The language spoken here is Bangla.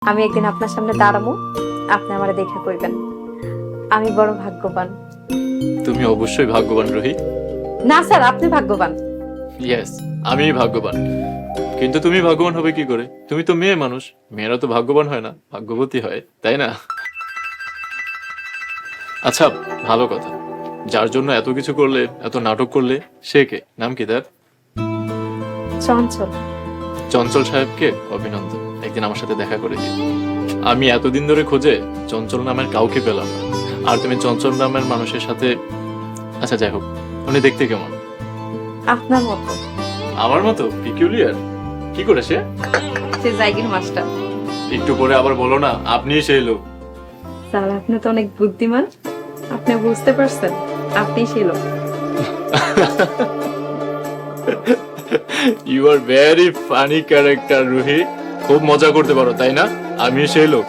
আমি একদিন আপনার সামনে দাঁড়াবো, আপনি আমারে দেখা কইবেন আমি বড় ভাগ্যবান। তুমি অবশ্যই ভাগ্যবান রোহি। না স্যার, আপনি ভাগ্যবান। ইয়েস, আমি ভাগ্যবান। কিন্তু তুমি ভাগ্যবান হবে কি করে? তুমি তো মেয়ে মানুষ, মেয়েরা তো ভাগ্যবান হয় না, ভাগ্যবতী হয়, তাই না? আচ্ছা, ভালো কথা। যার জন্য এত কিছু করলে, এত নাটক করলে, সে কে? নাম কি তার? চঞ্চল। চঞ্চল সাহেবকে অভিনন্দন, একদিন আমার সাথে দেখা করে দিও। আমি এতদিন ধরে খোঁজে চঞ্চল নামের কাউকে পেলাম না, আর তুমি চঞ্চল নামের মানুষের সাথে। আচ্ছা যাই হোক, উনি দেখতে কেমন? আপনার মতো। আমার মতো পিকুলিয়ার? কি করে সে? সে জায়গির মাস্টার। একটু পরে আবার বলো না আপনিই সেই লোক। স্যার, আপনি তো অনেক বুদ্ধিমান, আপনি বুঝতে পারছেন আপনি সেই লোক। You are very funny character Ruhi. খুব মজা করতে পারো তাই না? আমি সেই লোক।